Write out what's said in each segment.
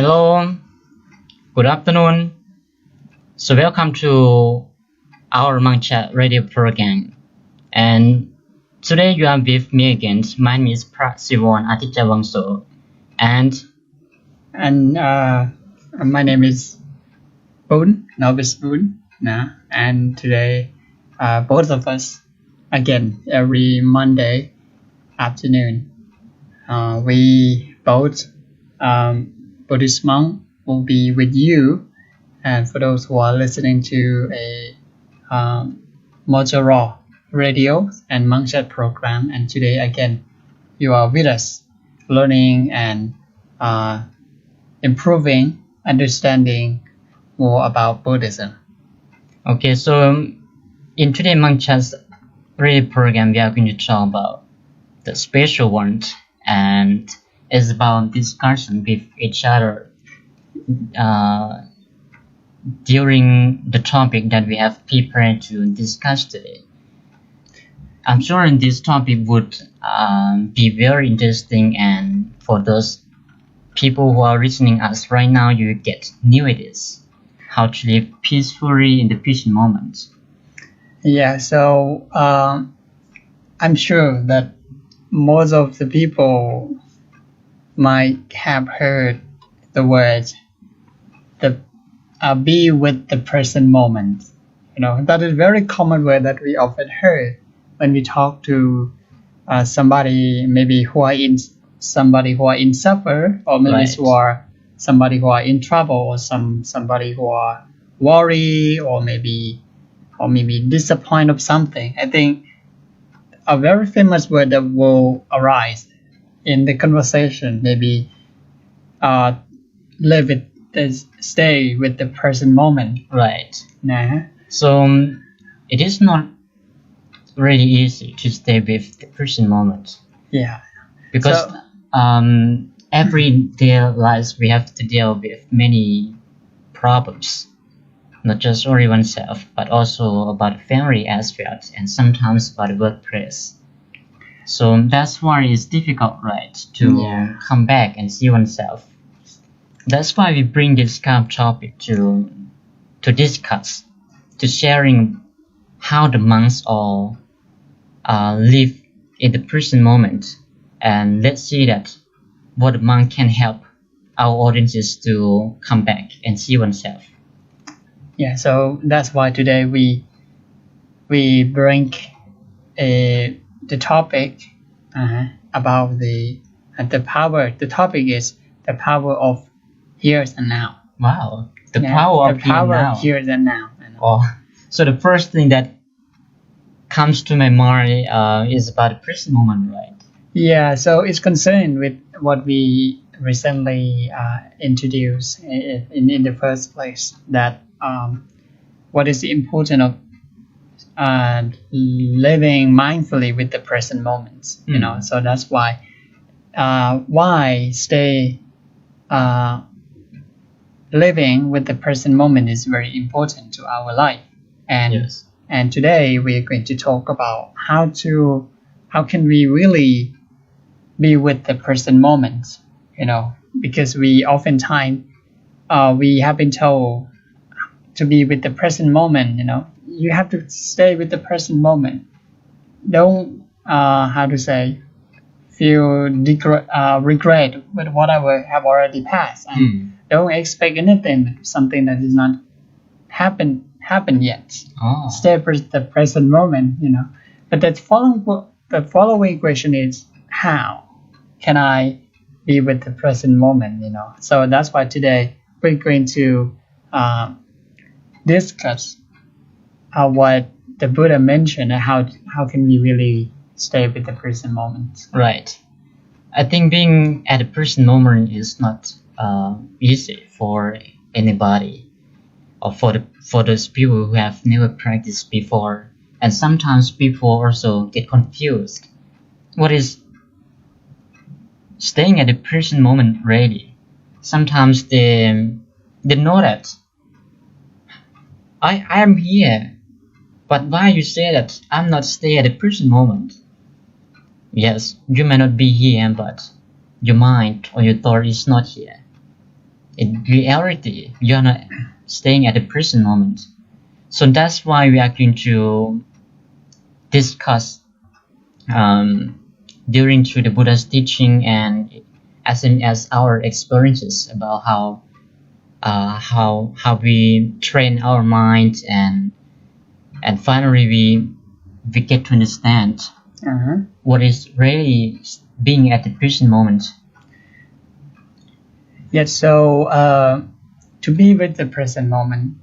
Hello, good afternoon. So welcome to our Monkchat radio program. And today you are with me again. My name is Phra Tong, and And my name is Boon, Novice Boon. And today, both of us, again, every Monday afternoon, we both, Buddhist monk, will be with you. And for those who are listening to a Mojo Raw radio and Monkchat program, and today again, you are with us, learning and improving, understanding more about Buddhism. okay, so in today's Monkchat radio program, we are going to talk about the special one, and it's about discussion with each other during the topic that we have prepared to discuss today. I'm sure this topic would be very interesting, and for those people who are listening us right now, you get new ideas how to live peacefully in the present moment. Yeah, so I'm sure that most of the people might have heard the word the be with the present moment. That is a very common word that we often heard when we talk to somebody maybe who are in suffer, or maybe Right. who are somebody who are in trouble, or somebody who are worried, or maybe disappointed of something. I think a very famous word that will arise in the conversation, maybe live it stay with the present moment. Right. Nah. So it is not really easy to stay with the present moment Yeah. because everyday lives we have to deal with many problems, not just only oneself, but also about family aspects and sometimes about the workplace. So that's why it's difficult, right, to Yeah. come back and see oneself. That's why we bring this kind of topic to discuss, to sharing how the monks all live in the present moment, and let's see that what the monk can help our audiences to come back and see oneself. Yeah. So that's why today we bring the topic about the power. The topic is the power of here and now. Wow, the Yeah, power the of here power now. of here and now. Oh, so the first thing that comes to my mind is about the present moment, right? Yeah, so it's concerned with what we recently introduced in the first place, that what is the importance of living mindfully with the present moments. So that's why stay living with the present moment is very important to our life. And Yes. and today we are going to talk about how can we really be with the present moment, because we oftentimes we have been told to be with the present moment. You have to stay with the present moment. Don't how to say feel regret with whatever have already passed, and don't expect anything, something that is not happened yet. Oh. Stay with the present moment. But the following question is, how can I be with the present moment? So that's why today we're going to discuss what the Buddha mentioned, and how can we really stay with the present moment. Right. I think being at the present moment is not easy for anybody, or for those people who have never practiced before, and sometimes people also get confused. What is staying at the present moment really? Sometimes they know that I am here, but why you say that I'm not staying at the present moment? Yes, you may not be here, but your mind or your thought is not here. in reality, you're not staying at the present moment. So that's why we are going to discuss during through the Buddha's teaching and as in as our experiences about how we train our mind and finally we get to understand what is really being at the present moment. Yes. So to be with the present moment,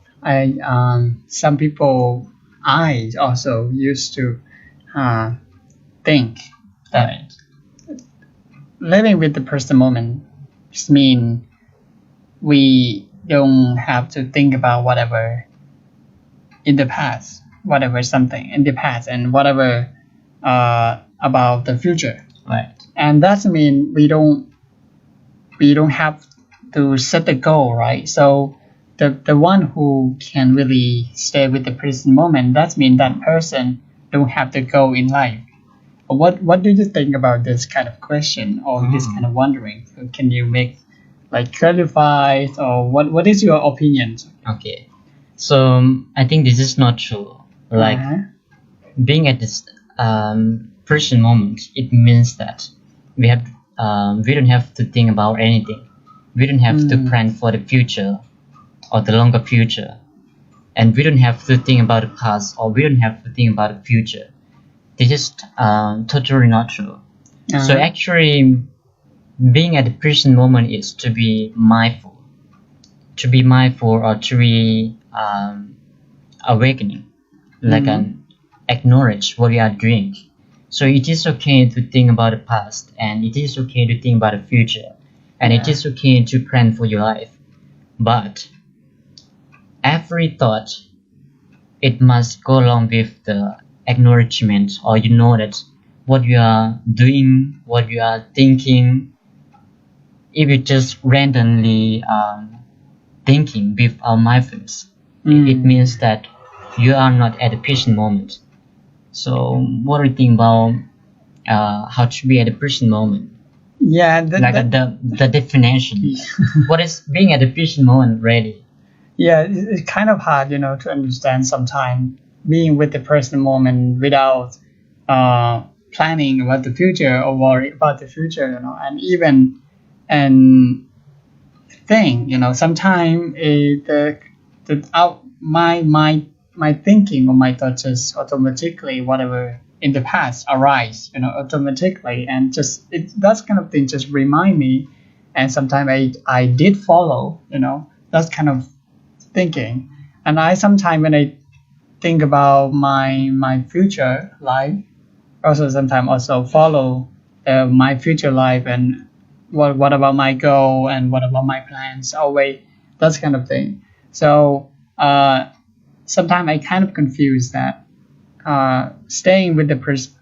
some people I also used to think that Right. living with the present moment mean we don't have to think about whatever in the past, whatever something in the past, and whatever about the future. Right. And that mean we don't have to set the goal, right? So the one who can really stay with the present moment, that means that person don't have the goal in life. What do you think about this kind of question or this kind of wondering? Can you make like clarify or what is your opinion? Okay. So I think this is not true. Like being at this present moment, it means that we don't have to think about anything. We don't have to plan for the future or the longer future, and we don't have to think about the past or we don't have to think about the future. This is totally not true. So actually, being at the present moment is to be mindful, or to be awakening, like an acknowledge what we are doing. So it is okay to think about the past, and it is okay to think about the future, and it is okay to plan for your life. But every thought, it must go along with the acknowledgement, or you know that what you are doing, what you are thinking. If you just randomly thinking without mindfulness, it means that you are not at the present moment. So what do you think about how to be at the present moment? Yeah, The definition. What is being at the present moment really? Yeah, it's kind of hard, to understand sometimes being with the present moment without planning about the future or worry about the future, and even and think, sometimes the out my thinking or my thoughts just automatically whatever in the past arise, automatically, and just that kind of thing just remind me, and sometimes I did follow, that kind of thinking, and I sometimes when I think about my future life, also sometimes also follow my future life and what about my goal and what about my plans, always that kind of thing. So sometimes I kind of confuse that staying with the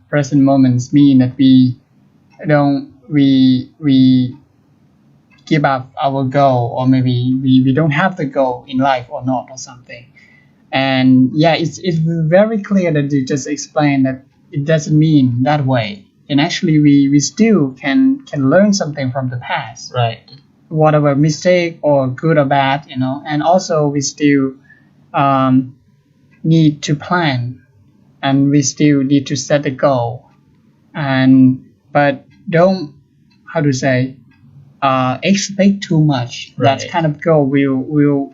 present moments mean that we give up our goal, or maybe we don't have the goal in life or not or something. And yeah, it's very clear that you just explained that it doesn't mean that way, and actually we still can learn something from the past, Right. whatever mistake or good or bad, and also we still need to plan, and we still need to set a goal, and but don't, how to say, expect too much. Right. That kind of goal will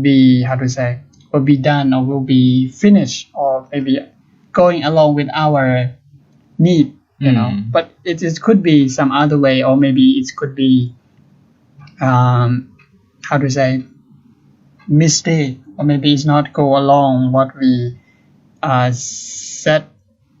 be, how to say, will be done or will be finished or maybe going along with our need, but it could be some other way, or maybe it could be how to say, mistake, or maybe it's not go along what we set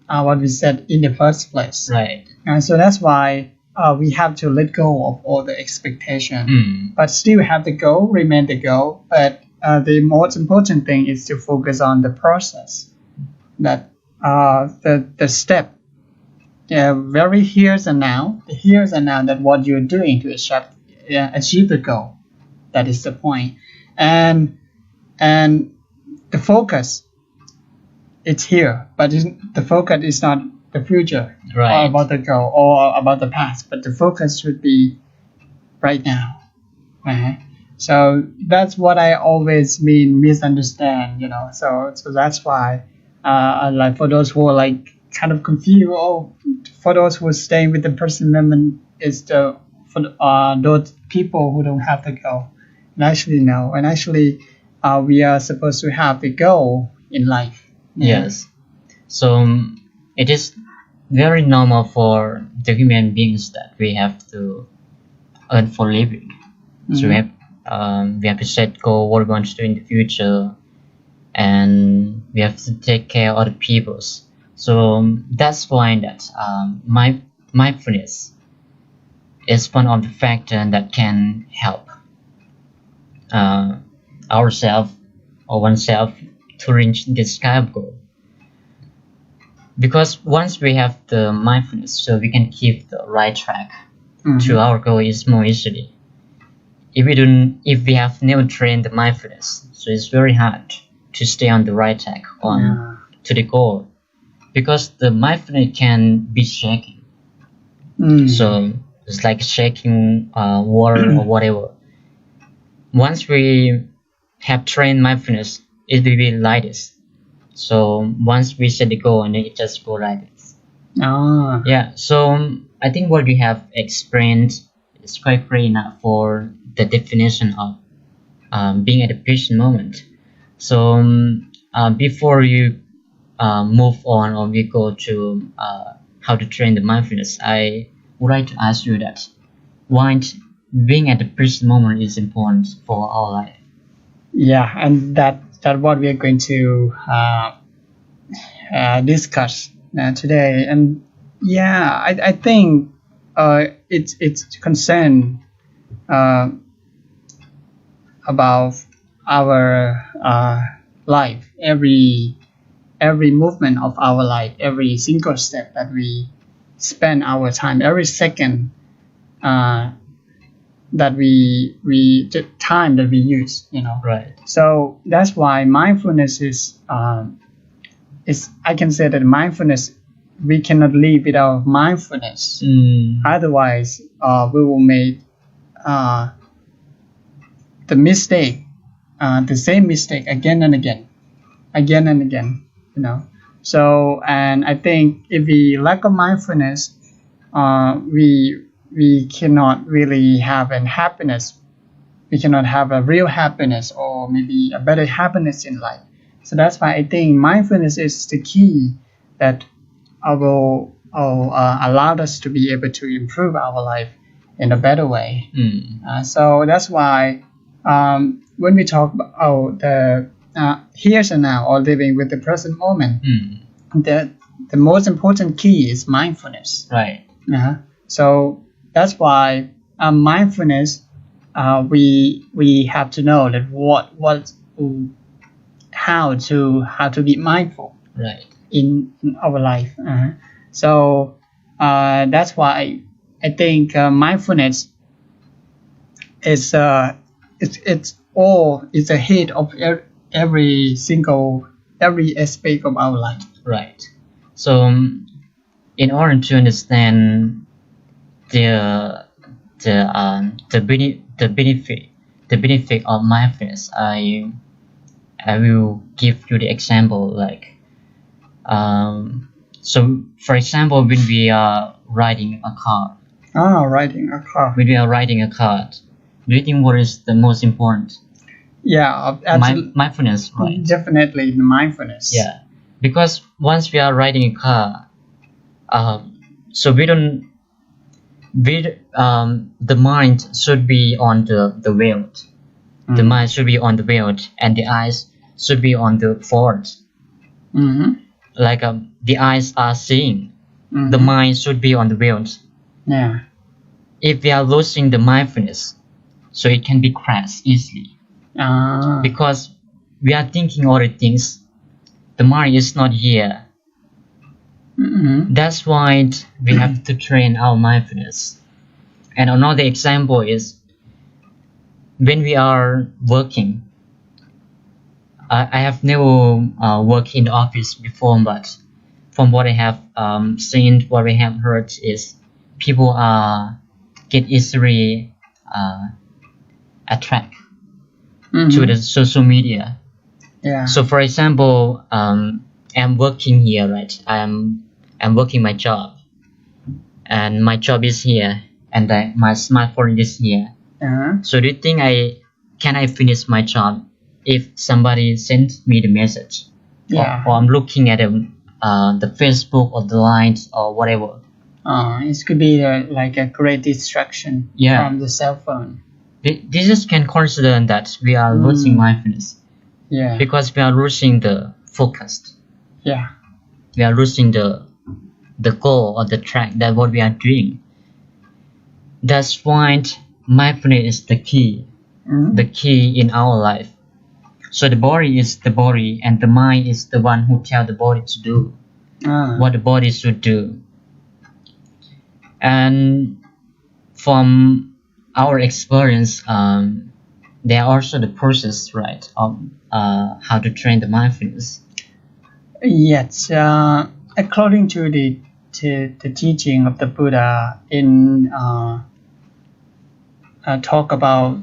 what we said in the first place. Right. And so that's why we have to let go of all the expectation, but still have the goal, remain the goal. But the most important thing is to focus on the process, that the step, very here's and now, the here's and now, that what you're doing to achieve the goal. That is the point. And the focus, it's here, but the focus is not the future, Right. or about the goal or about the past, but the focus should be right now. Uh-huh. So that's what I always mean misunderstand, So that's why, like for those who are like kind of confused, or for those who are staying with the present moment, is the for those people who don't have the goal, and actually no, and actually, we are supposed to have the goal in life. Yes. So it is very normal for the human beings that we have to earn for living. So we have to set goal what we want to do in the future, and we have to take care of other people's. So that's why that my mindfulness is one of the factors that can help uh, ourselves or oneself to reach this kind of goal. Because once we have the mindfulness, so we can keep the right track to our goal is more easily. If we have never trained the mindfulness, so it's very hard to stay on the right track to the goal, because the mindfulness can be shaking. So it's like shaking water or whatever. Once we have trained mindfulness, it will be like this. So once we set the goal, and it just go like this. Yeah. So I think what you have explained is quite clear enough for the definition of being at the present moment. So before you move on, or we go to how to train the mindfulness, I would like to ask you that why being at the present moment is important for our life. Yeah, and that what we are going to discuss today. And yeah, I think it's concerned about our life, every movement of our life, every single step that we spend our time, every second that the time that we use, Right. So that's why mindfulness is I can say that mindfulness, we cannot live without mindfulness. Otherwise, we will make the mistake, the same mistake again and again, So, and I think if we lack of mindfulness, we cannot really have an happiness. We cannot have a real happiness, or maybe a better happiness in life. So that's why I think mindfulness is the key that will allow us to be able to improve our life in a better way. So that's why when we talk about the here's and now, or living with the present moment, the most important key is mindfulness. Right. So that's why mindfulness, we have to know that how to be mindful, right, in our life. So that's why I think mindfulness is it's a head of every aspect of our life. Right. So in order to understand the benefit of mindfulness, I will give you the example, like so for example, when we are riding a car. Riding a car. When we are riding a car, do you think what is the most important? Yeah, mindfulness, right? Definitely the mindfulness. Yeah, because once we are riding a car, so the mind should be on the wheel. The mind should be on the wheel, and the eyes should be on the forward. Like the eyes are seeing, the mind should be on the wheel. Yeah. If we are losing the mindfulness, so it can be crash easily. Because we are thinking other things, the mind is not here. That's why we have to train our mindfulness. And another example is when we are working. I have never worked in the office before, but from what I have seen, what I have heard is people get easily attract Mhm. to the social media. Yeah. So, for example, I'm working here, right? I'm working my job, and my job is here, and my smartphone is here. Uh-huh. So, do you think I finish my job if somebody sends me the message, Yeah. or I'm looking at the Facebook or the lines or whatever? It could be like a great distraction Yeah. from the cell phone. This is can consider that we are losing mindfulness Yeah. because we are losing the focus. Yeah. We are losing the goal or the track that what we are doing. That's why mindfulness is the key, Mhm. the key in our life. So the body is the body, and the mind is the one who tell the body to do what the body should do. And from our experience, there are also the process, right, of how to train the mindfulness. Yes. According to the teaching of the Buddha in talk about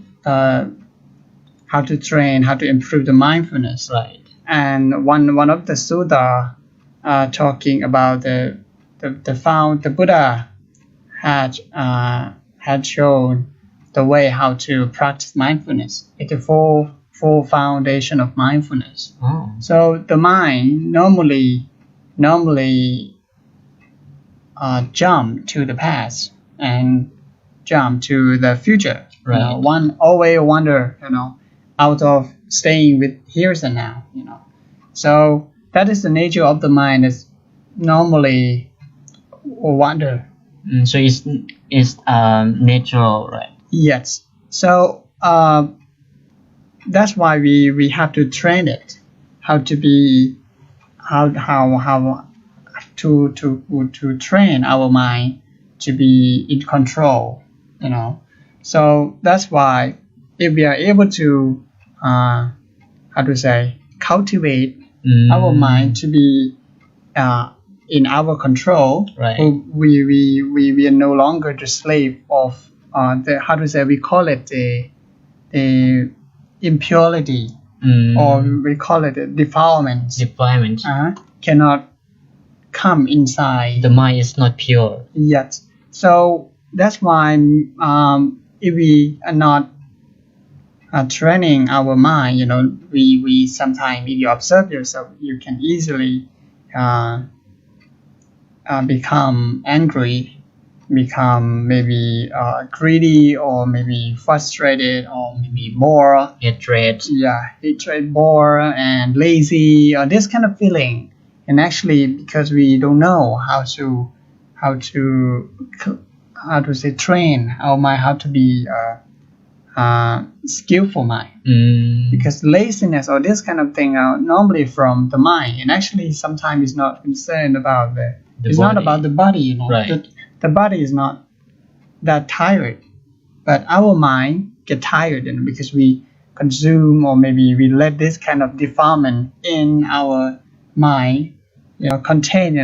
how to train, how to improve the mindfulness. Right. And one of the sutta talking about the Buddha had shown the way how to practice mindfulness. It's a full foundation of mindfulness. Oh. So the mind normally jump to the past and jump to the future. Right. One always wonder, out of staying with here's and now. So that is the nature of the mind. Is normally wonder. So it's natural, right? Yes. So that's why we have to train it. How to be how to train our mind to be in control. So that's why if we are able to cultivate our mind to be in our control, Right. we are no longer the slave of we call it the impurity, or we call it the defilement. Defilement. Cannot come inside. The mind is not pure. Yet. So that's why if we are not training our mind, we sometimes, if you observe yourself, you can easily become angry, become maybe greedy, or maybe frustrated, or maybe more Hatred. hatred, bored, and lazy, or this kind of feeling. And actually, because we don't know how to train our mind, how to be skillful mind. Because laziness or this kind of thing are normally from the mind, and actually sometimes it's not concerned about it's body. not about the body. Right. The body is not that tired, but our mind get tired, because we consume, or maybe we let this kind of defilement in our mind contain,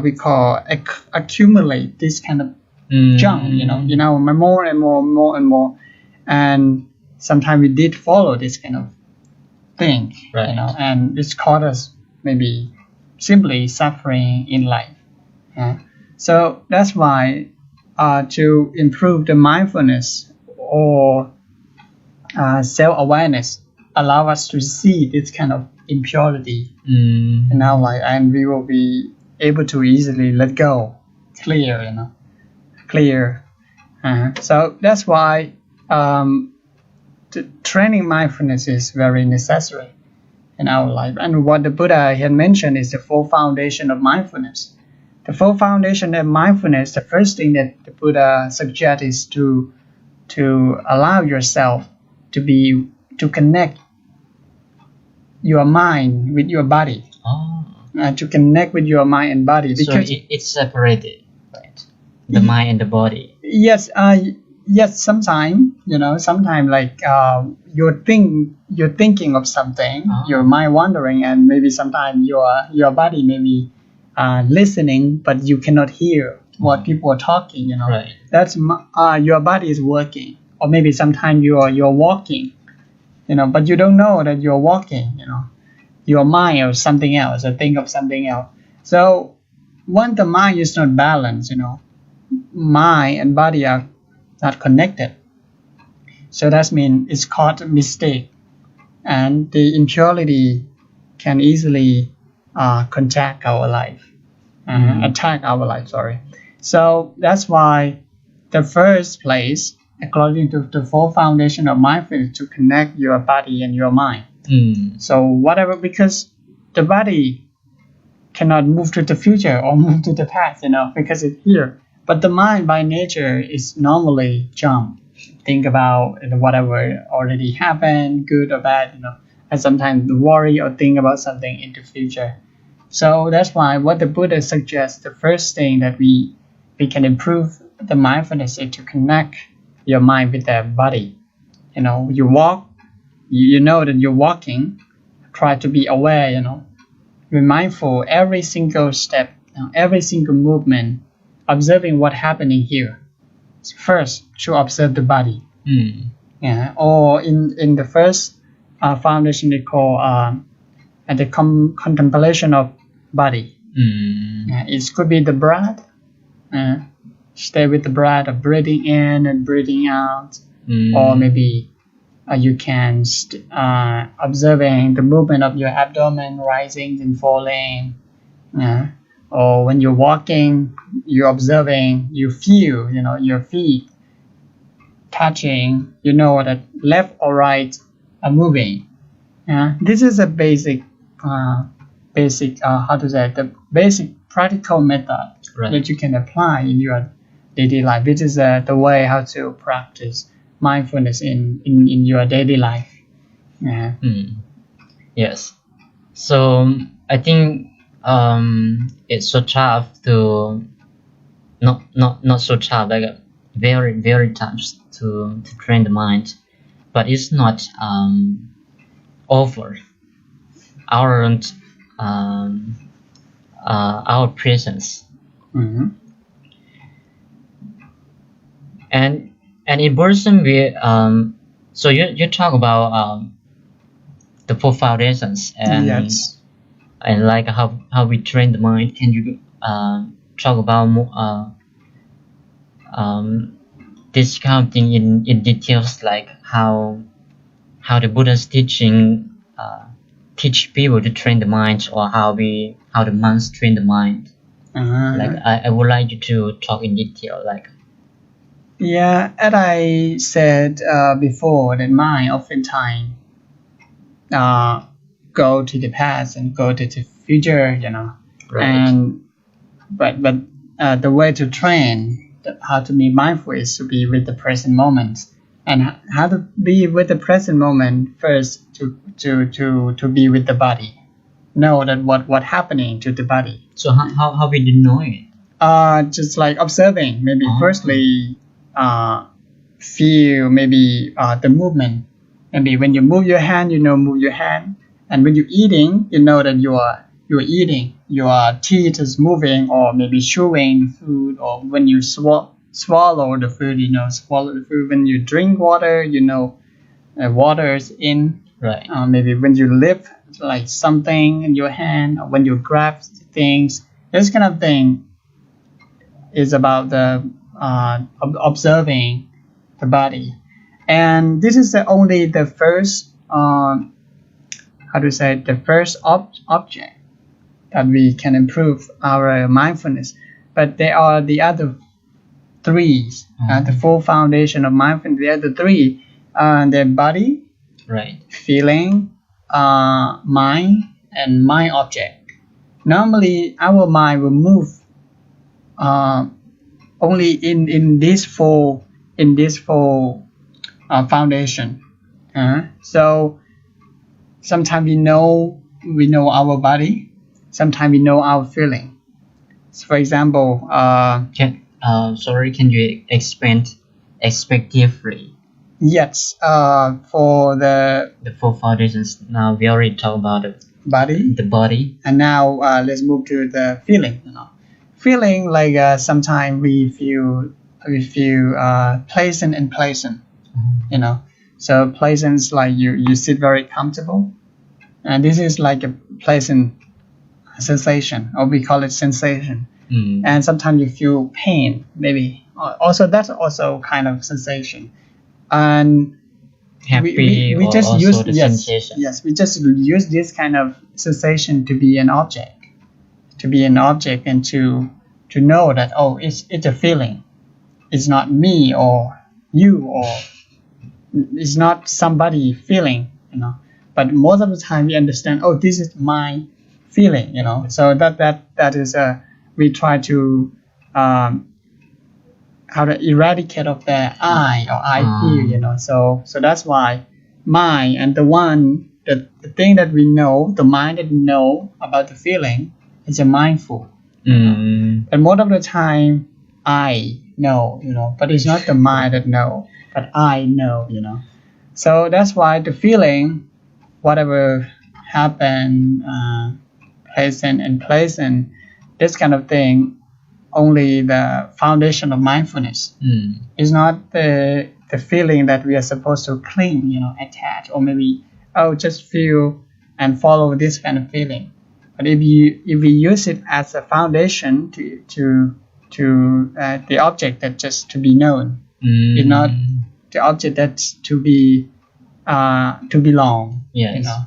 we call accumulate this kind of junk, more and more, and sometimes we did follow this kind of thing, Right. And it's caused us maybe simply suffering in life. So that's why to improve the mindfulness or self-awareness allow us to see this kind of impurity in our life, and we will be able to easily let go, clear. So that's why training mindfulness is very necessary in our life. And what the Buddha had mentioned is the full foundation of mindfulness. The full foundation of mindfulness, the first thing that the Buddha suggests is to allow yourself to connect your mind with your body. To connect with your mind and body, because so it's separated, right? The mind and the body. Yes. Sometimes like you're thinking of something, your mind wandering, and maybe sometimes your body maybe listening, but you cannot hear what people are talking. Right. That's your body is working. or maybe sometimes you're walking, but you don't know that you're walking, your mind or something else, or think of something else. So when the mind is not balanced, mind and body are not connected. So that means it's called a mistake, and the impurity can easily contact our life, attack our life. Sorry. So that's why the first place, according to the four foundation of mindfulness, to connect your body and your mind. So whatever, because the body cannot move to the future or move to the past, because it's here. But the mind by nature is normally jump, think about whatever already happened, good or bad, and sometimes worry or think about something in the future. So that's why what the Buddha suggests, the first thing that we can improve the mindfulness is to connect your mind with the body. You walk, you know that you're walking, try to be aware, be mindful every single step, every single movement, observing what's happening here. First, to observe the body. Yeah. Or in the first foundation, they call the contemplation of body. It could be the breath. Stay with the breath of breathing in and breathing out. Or maybe you can observing the movement of your abdomen rising and falling. Or when you're walking, you're observing, you feel, your feet touching, that left or right are moving. This is a basic the basic practical method that you can apply in your daily life. This is the way how to practice mindfulness in your daily life. Yes. So I think it's so tough to not so tough, like very very tough to train the mind, but it's not over our our presence. And in person we so you talk about the four foundations and Yes. and like how we train the mind. Can you talk about more this kind of thing in details, like how the Buddha's teaching teach people to train the mind, or how the monks train the mind? Like I would like you to talk in detail, like. Yeah, as I said before, that mind oftentimes go to the past and go to the future, Right. And but the way to train how to be mindful is to be with the present moment, and how to be with the present moment. First, to be with the body, know that what happening to the body. So how we do know it? Just like observing, maybe firstly feel maybe the movement. Maybe when you move your hand, move your hand, and when you're eating, that you're eating, your teeth is moving, or maybe chewing the food, or when you swallow the food, swallow the food. When you drink water, water is in. Right. Maybe when you lift like something in your hand, or when you grab things, this kind of thing is about the observing the body. And this is only the first the first object that we can improve our mindfulness. But there are the other three, the four foundation of mindfulness. The other three, the body, right, feeling, mind, and mind object. Normally our mind will move only in these four foundation. So sometimes we know our body, sometimes we know our feeling. So for example, can you expand deeply? Yes, for the four foundations. Now we already talked about the body, and now let's move to the feeling. Feeling like sometimes we feel pleasant and pleasant. you know. So pleasant is like you sit very comfortable, and this is like a pleasant sensation, or we call it sensation. And sometimes you feel pain, maybe. Also, that's also kind of sensation. And Happy we or just also use the sensation. yes, we just use this kind of sensation to be an object, and to know that, oh, it's a feeling. It's not me or you, or it's not somebody feeling, you know. But most of the time we understand, oh, this is my feeling, you know. So that is we try to how to eradicate of the I, or I feel, you know. So that's why mind, and the thing that we know, the mind that we know about the feeling, is a mindful. And most of the time I know, you know, but it's not the mind that know, but I know, you know. So that's why the feeling, whatever happen, pleasant and pleasant, this kind of thing, only the foundation of mindfulness. It's not the feeling that we are supposed to cling, you know, attach, or maybe, oh, just feel and follow this kind of feeling. But if we use it as a foundation to the object that just to be known, it's not the object that's to be to belong. Yes. You know.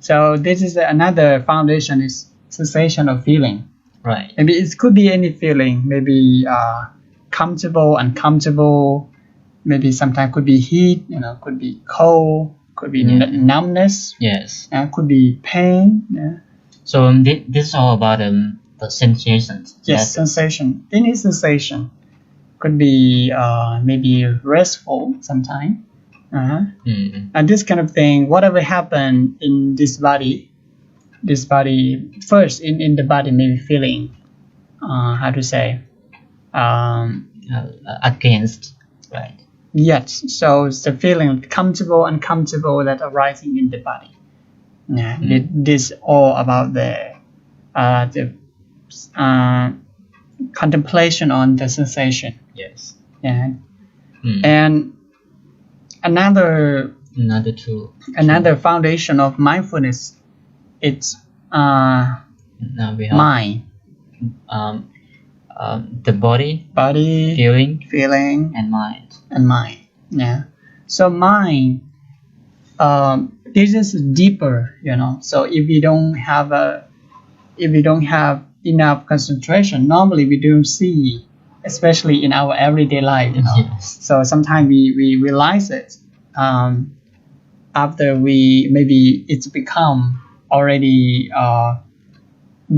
So this is another foundation, is sensation of feeling. Right. Maybe it could be any feeling. Maybe comfortable, uncomfortable. Maybe sometimes could be heat. You know, could be cold. Could be numbness. Yes. Could be pain. Yeah. So this is all about the sensations. Yes, sensation. Any sensation could be maybe restful sometimes. And this kind of thing, whatever happened in this body, first in the body, maybe feeling, how to say, against, right? Yes. So it's the feeling comfortable, uncomfortable that arising in the body. Yeah. This all about the contemplation on the sensation. Yes. Yeah. And another foundation of mindfulness, it's now we have mind. The body, feeling, and mind. Yeah. So mind, this is deeper, you know. So if we don't have enough concentration, normally we don't see, especially in our everyday life, you know. Yes. So sometimes we realize it after maybe it's become already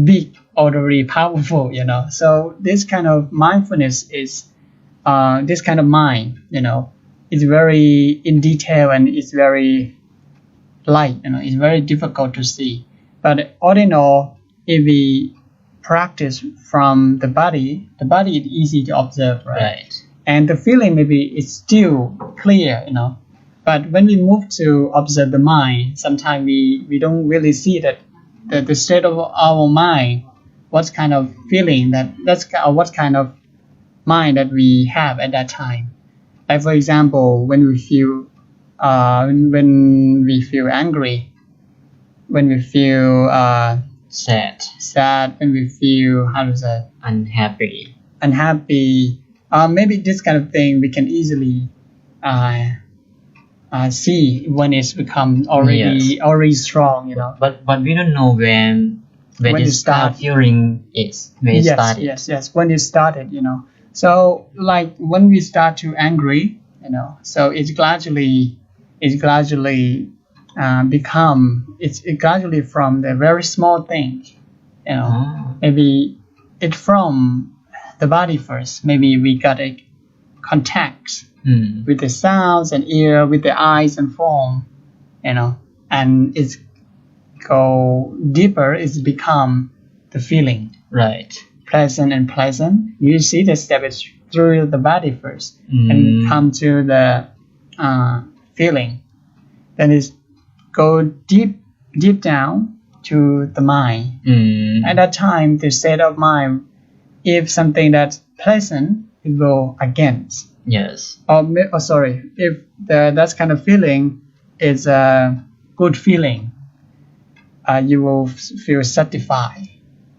big, already powerful, you know. So this kind of mindfulness is this kind of mind, you know, is very in detail, and it's very light, you know. It's very difficult to see. But all in all, if we practice from the body is easy to observe, right? And the feeling maybe is still clear, you know. But when we move to observe the mind, sometimes we don't really see that the state of our mind, what kind of feeling what kind of mind that we have at that time. Like for example, when we feel angry, when we feel sad, when we feel, how to say, unhappy, maybe this kind of thing we can easily see when it's become already strong, you know. But we don't know when you start feeling it. Yes, when it started, you know. So like when we start to angry, you know, so it gradually gradually from the very small thing, you know. Maybe it from the body first. Maybe we got a contact with the sounds and ear, with the eyes and form, you know, and it's go deeper. It's become the feeling, right? Pleasant. You see the step is through the body first, and come to the feeling. Then it's go deep down to the mind. At that time, the state of mind, if something that's pleasant, it will against. Yes. Sorry, if that kind of feeling is a good feeling, you will feel satisfied,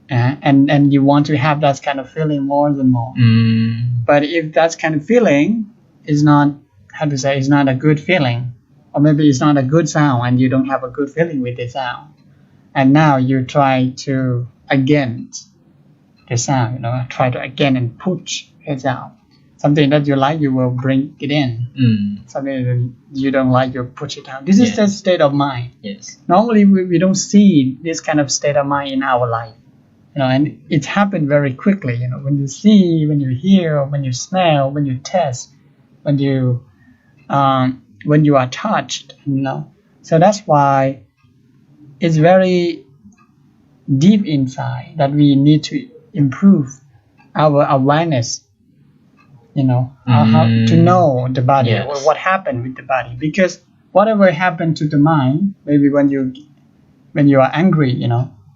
and you want to have that kind of feeling more and more. But if that kind of feeling is not, how to say, is not a good feeling, or maybe it's not a good sound, and you don't have a good feeling with the sound, and now you try to against the sound, try to again and push it out. Something that you like, you will bring it in. Something that you don't like, you push it out. This is the state of mind. Yes. Normally, we don't see this kind of state of mind in our life, and it happens very quickly. When you see, when you hear, when you smell, when you taste, when you are touched. So that's why it's very deep inside that we need to improve our awareness. How to know the body, or what happened with the body, because whatever happened to the mind, maybe when you are angry,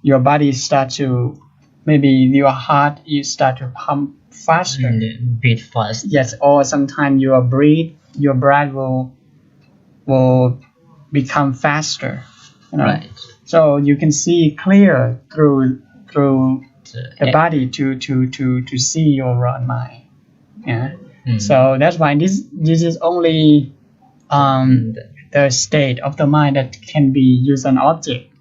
your body start to, maybe your heart, you start to pump faster, beat fast. Yes, or sometimes your breath will become faster, Right. So you can see clear through the body to see your mind. So that's why this is only the state of the mind that can be used an object,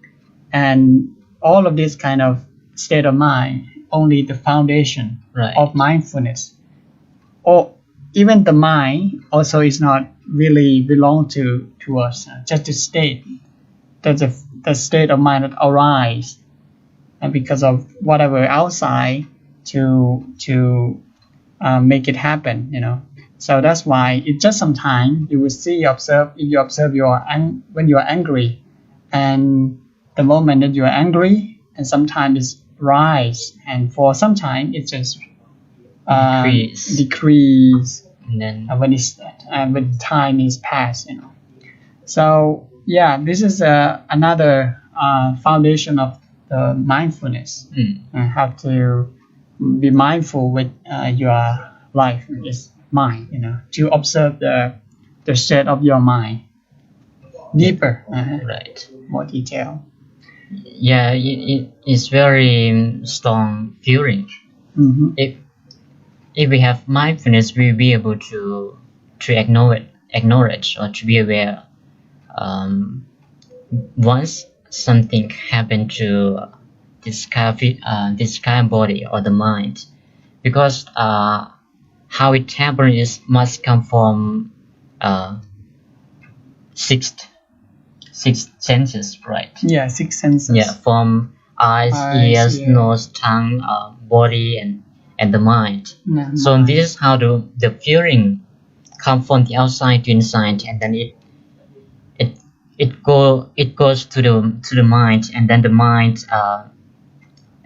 and all of this kind of state of mind only the foundation of mindfulness. Or even the mind also is not really belong to us, just the state. That's the state of mind that arise, and because of whatever outside to make it happen, So that's why it just sometimes you will see, observe, if you observe when you are angry, and the moment that you are angry, and sometimes it's rise, and for some time it just decrease, and then when time is passed, So this is another foundation of the mindfulness. How to be mindful with your life is mind, to observe the state of your mind deeper, right, more detail. Yeah, it's very strong feeling. If we have mindfulness, we'll be able to acknowledge or to be aware. Once something happened to this kind of body or the mind, because how it happens must come from six senses, right? Yeah, six senses. Yeah, from eyes, ears, nose, tongue, body, and the mind. So this is how the feeling come from the outside to inside, and then it goes to the mind, and then the mind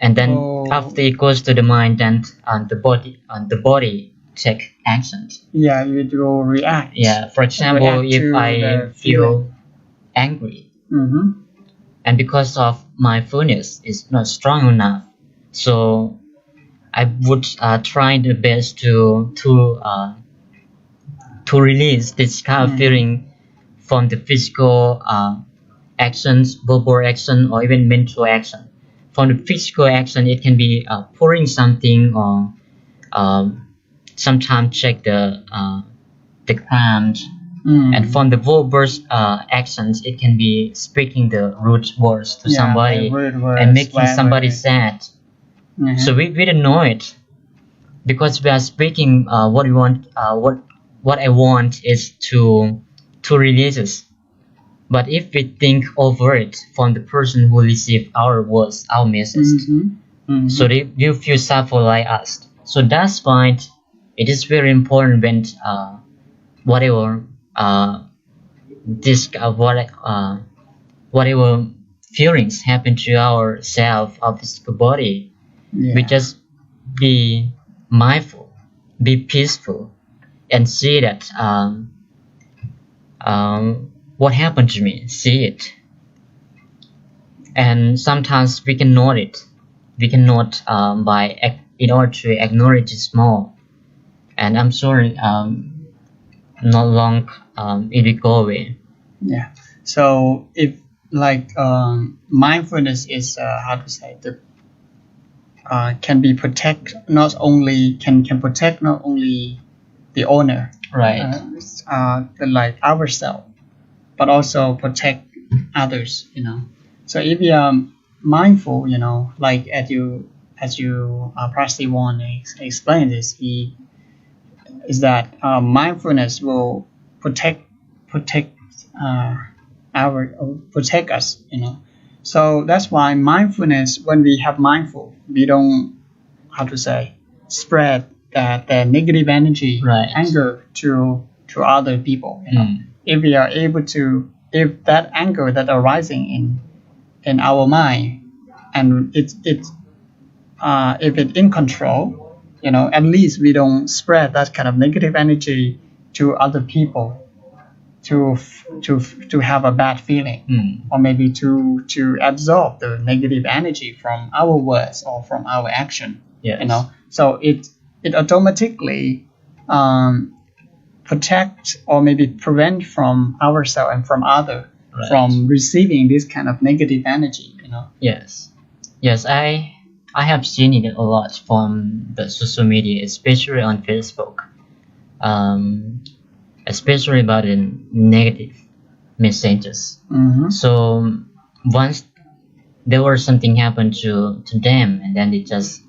and then after it goes to the mind, then the body take actions. Yeah, it will react. Yeah, for example, if I feel angry, and because of mindfulness is not strong enough, so I would try the best to release this kind of feeling from the physical actions, verbal action, or even mental action. From the physical action, it can be pouring something, or sometimes check the ground. And from the verbal actions, it can be speaking the rude words to somebody and making somebody sad. So we don't know it, because we are speaking what we want. What I want is to release it. But if we think over it from the person who received our words, our message, so they will feel suffer like us. So that's why it is very important when whatever whatever feelings happen to our self, our physical body, we just be mindful, be peaceful, and see that what happened to me, see it. And sometimes we can note it. We can note in order to acknowledge it more. And I'm sorry, not long it will go away. Yeah. So if like mindfulness is how to say the can be protect not only can protect not only the owner, Right. like ourselves, but also protect others. So if you are mindful, like as you Prasti want to explain this, he is that mindfulness will protect protect uh, protect us. So that's why mindfulness, when we have mindful, we don't, how to say, spread the negative energy, Right. anger to other people. Mm. If we are able to, if that anger that arising in our mind, and it's if it's in control, at least we don't spread that kind of negative energy to other people to have a bad feeling, or maybe to absorb the negative energy from our words or from our action. Yes. So it automatically protect or maybe prevent from ourselves and from other, Right. from receiving this kind of negative energy. Yes. Yes, I have seen it a lot from the social media, especially on Facebook. Especially about the negative messages. Mm-hmm. So once there was something happened to them, and then they just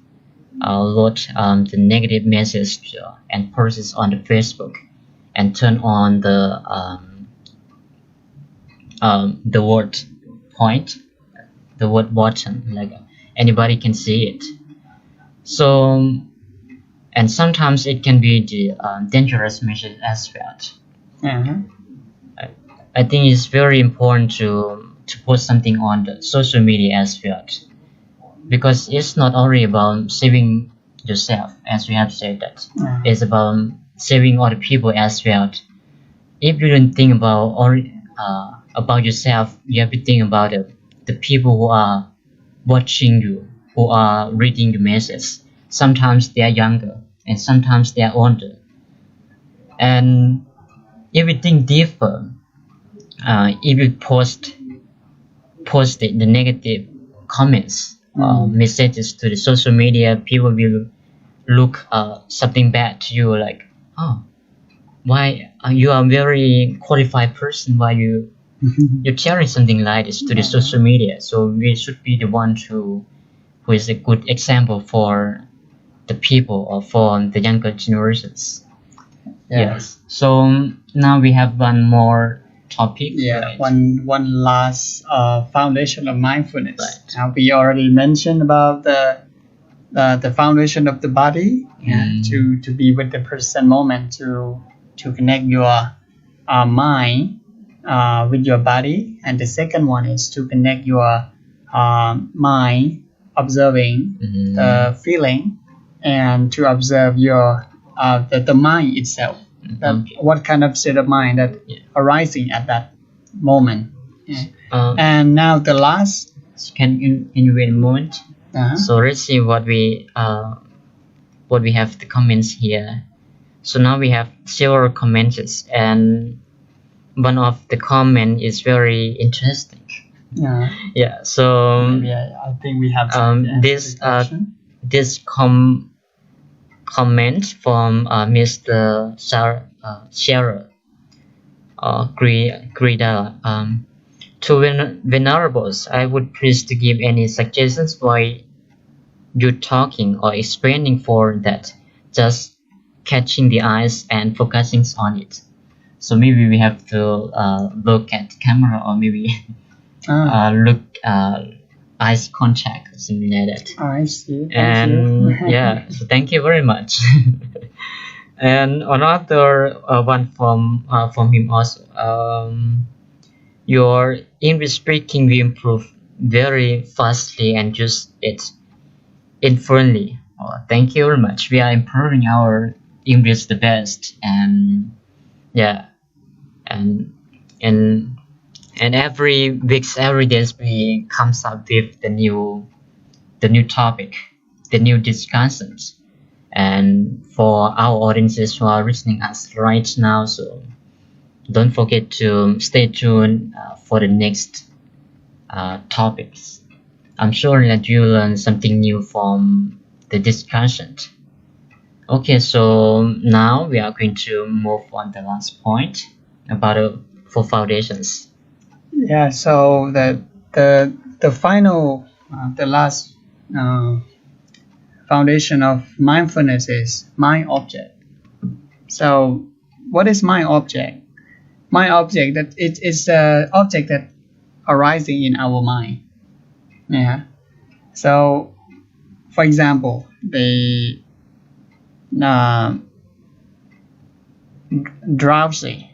load the negative message and post it on the Facebook, and turn on the word point, the word button, like anybody can see it. So, and sometimes it can be the dangerous message as well. Uh-huh. I think it's very important to put something on the social media as well, because it's not only about saving yourself, as we have said that. Uh-huh. It's about saving other people as well. If you don't think about yourself, you have to think about the people who are watching you, who are reading the message. Sometimes they are younger, and sometimes they are older. And if you think deeper, if you post the negative comments, messages to the social media, people will look something bad to you, like, oh, why you are a very qualified person, why you're sharing something like this to the social media. So we should be the one who is a good example for the people or for the younger generations. Yeah. Yes. So now we have one more topic. Yeah, right? one last foundation of mindfulness. Right. Now we already mentioned about the foundation of the body, to be with the present moment, to connect your mind with your body, and the second one is to connect your mind, observing the feeling, and to observe your the mind itself. What kind of state of mind that arising at that moment. And now the last. Can you wait a moment? So let's see what we have the comments here. So now we have several comments, and one of the comment is very interesting. Yeah. So I think we have this comment from Mr. Sharer Grida. To venerables, I would please to give any suggestions why you talking or explaining for that, just catching the eyes and focusing on it. So maybe we have to look at the camera, or maybe look eyes contact or something like that. I see. And yeah, so thank you very much. And another one from him also. Your English speaking will improve very fastly and use it influently. Oh, thank you very much. We are improving our English the best, and yeah, and every week, every day we comes up with the new topic, the new discussions. And for our audiences who are listening us right now, so don't forget to stay tuned for the next topics. I'm sure that you learn something new from the discussion. Okay, so now we are going to move on the last point about for foundations. Yeah. So the final the last foundation of mindfulness is mind object. So what is mind object? Mind object, that it is an object that arising in our mind. Yeah. So for example, the uh, drowsy,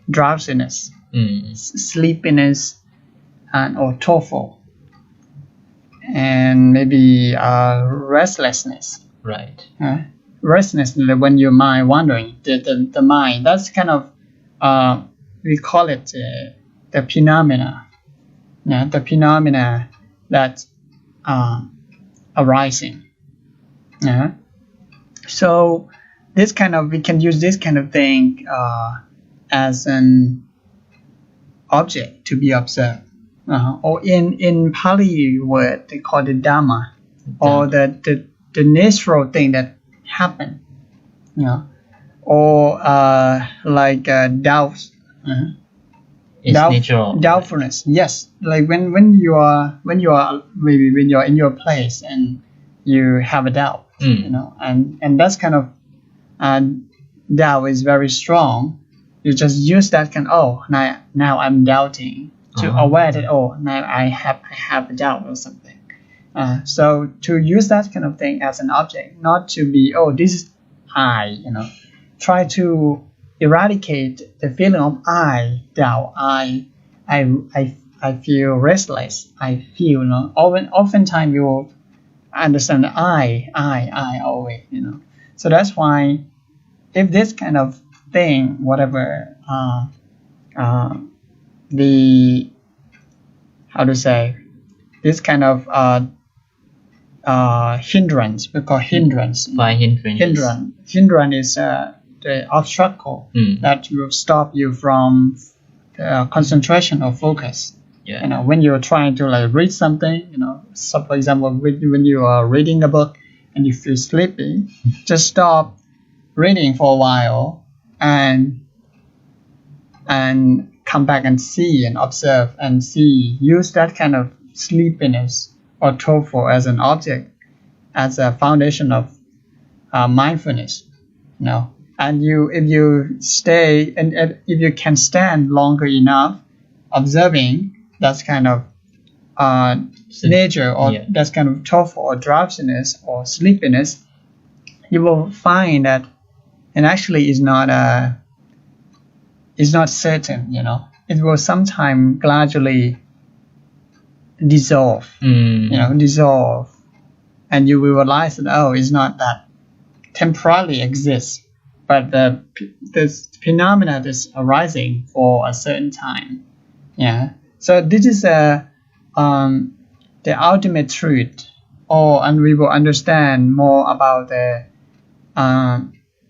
drowsiness, sleepiness, and or tofu, and maybe restlessness. Right. Restlessness, when your mind wandering, the mind, that's kind of we call it the phenomena. The phenomena that arising. So this kind of, we can use this kind of thing as an object to be observed. Or in Pali word they call it Dhamma, or the natural thing that happen. Or like doubt. It's natural. Doubtfulness. Yes, like when you are maybe when you're in your place and you have a doubt, and that's kind of doubt is very strong. You just use that kind. Oh, now I'm doubting, to aware that, oh, now I have a doubt or something. So to use that kind of thing as an object, not to be, oh, this is I. Try to eradicate the feeling of I doubt. I feel restless. I feel, oftentimes you will understand I always. So that's why, if this kind of thing, whatever the, how to say, this kind of hindrance, we call hindrance. By hindrance. Hindrance is the obstacle that will stop you from concentration or focus. Yeah. When you're trying to like read something, so for example, when you are reading a book and you feel sleepy, just stop reading for a while and come back and see and observe and see. Use that kind of sleepiness or tofu as an object, as a foundation of mindfulness. And if you stay, and if you can stand longer enough observing that kind of nature, or that kind of tofu or drowsiness or sleepiness, you will find that it actually is not certain. It will sometimes gradually dissolve. Dissolve, and you will realize that, oh, it's not that temporarily exists, but this phenomena is arising for a certain time. So this is the ultimate truth, and we will understand more about the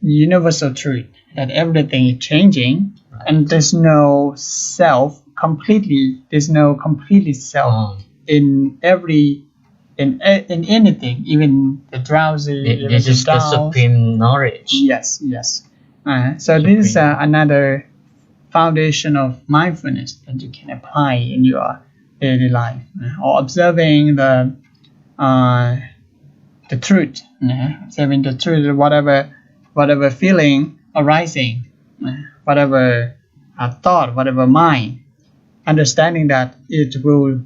universal truth, that everything is changing, and there's no self completely. There's no completely self in anything, even the drowsy. This is the supreme knowledge. Yes. So this is another foundation of mindfulness that you can apply in your daily life, or observing the truth, observing the truth, whatever feeling arising, whatever thought, whatever mind, understanding that it will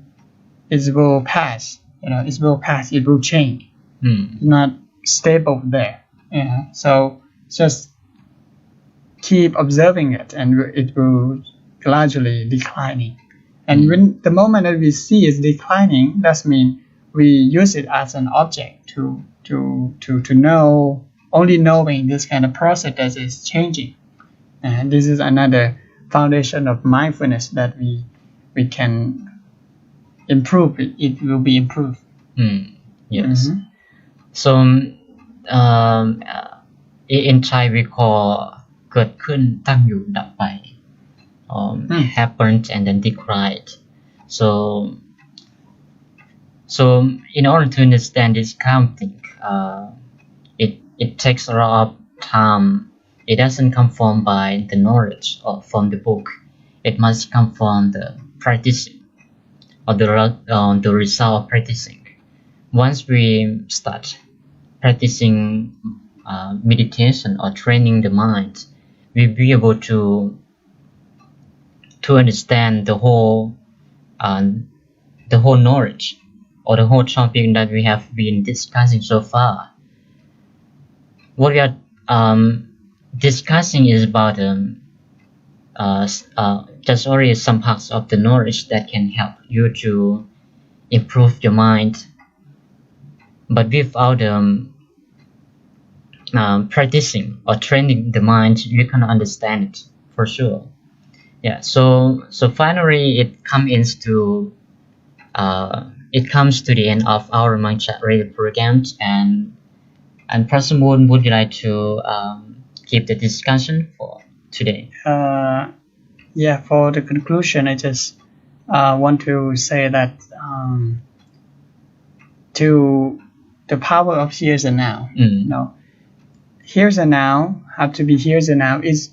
pass. It will pass. It will change. It's not stable there. So just keep observing it, and it will gradually declining. And when the moment that we see it's declining, that means we use it as an object to know, only knowing this kind of process that is changing. And this is another foundation of mindfulness that we can improve. It will be improved. Yes. so in Thai we call เกิดขึ้นตั้งอยู่ดับไป happened and then declined. So in order to understand this kind of thing, it takes a lot of time. It doesn't come from by the knowledge or from the book. It must come from the practicing or the result of practicing. Once we start practicing meditation or training the mind, we'll be able to understand the whole knowledge or the whole topic that we have been discussing so far. What we are discussing is about just only some parts of the knowledge that can help you to improve your mind, but without practicing or training the mind, you cannot understand it for sure. Yeah. So finally, it comes to the end of our Monkchat radio program, and Phra Somboun, would you like to keep the discussion for today? Yeah, for the conclusion, I just want to say that to the power of here's and now. You know, here's and now have to be here's and now is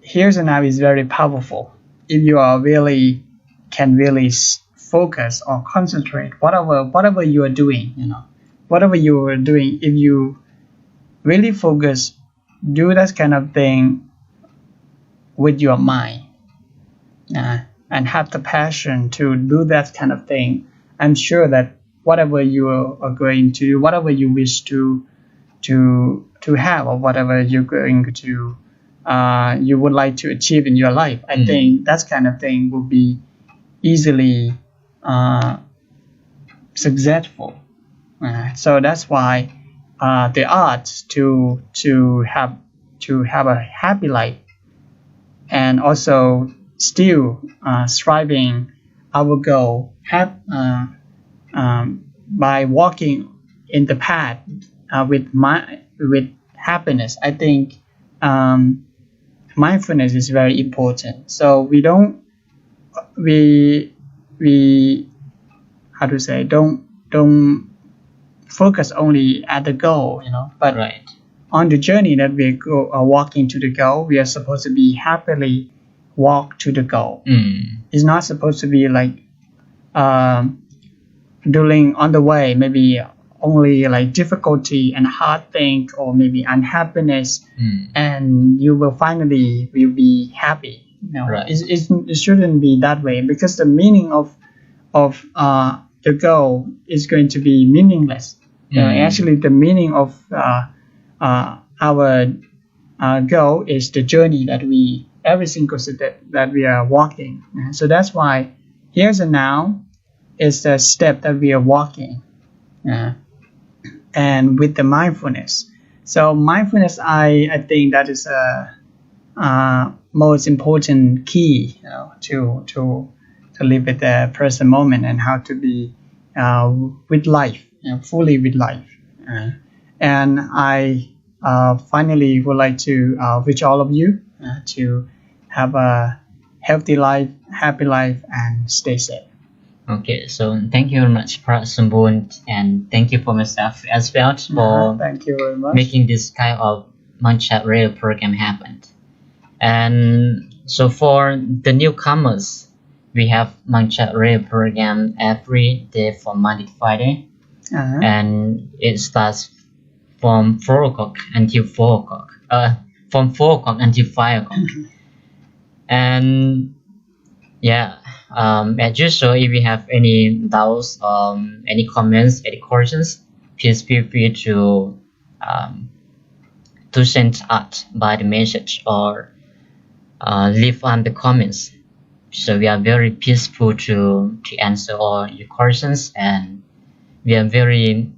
here's and now is very powerful if you are can really focus or concentrate whatever you are doing. You know, whatever you are doing, if you really focus, do that kind of thing with your mind, and have the passion to do that kind of thing, I'm sure that whatever you are going to do, whatever you wish to have, or whatever you're going to you would like to achieve in your life, I think that kind of thing will be easily successful. So that's why the art to have a happy life, and also still striving our goal by walking in the path with happiness. I think mindfulness is very important. So we don't focus only at the goal, you know, but Right. on the journey that we are walking to the goal, we are supposed to be happily walk to the goal. It's not supposed to be like during on the way maybe only like difficulty and hard thing, or maybe unhappiness, and you will finally be happy. No, Right. it shouldn't be that way, because the meaning of the goal is going to be meaningless. Actually, the meaning of our goal is the journey that every single step that we are walking. So that's why here's and now is the step that we are walking, and with the mindfulness. So mindfulness, I think that is a most important key, you know, to live at the present moment, and how to be with life, you know, fully with life. And I finally would like to wish all of you to have a healthy life, happy life, and stay safe. Okay, so thank you very much, Phra Somboun, and thank you for myself as well for Thank you very much. making this kind of Monkchat radio program happen. And so for the newcomers, we have Monkchat radio program every day from Monday to Friday, and it starts from 4 o'clock until 4 o'clock. From 4 o'clock until 5 o'clock. And yeah, as usual, if you have any doubts, any comments, any questions, please feel free to send us by the message, or leave on the comments. So we are very peaceful to answer all your questions, and we are very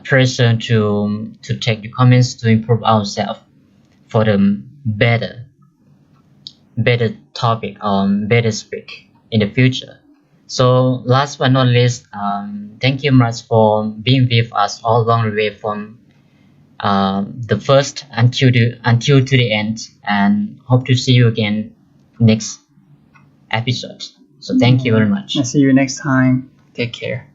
present to take the comments to improve ourselves for the better topic, better speak in the future. So last but not least, thank you much for being with us all along the way from the first until to the end, and hope to see you again next episode. So thank you very much. I'll see you next time. Take care.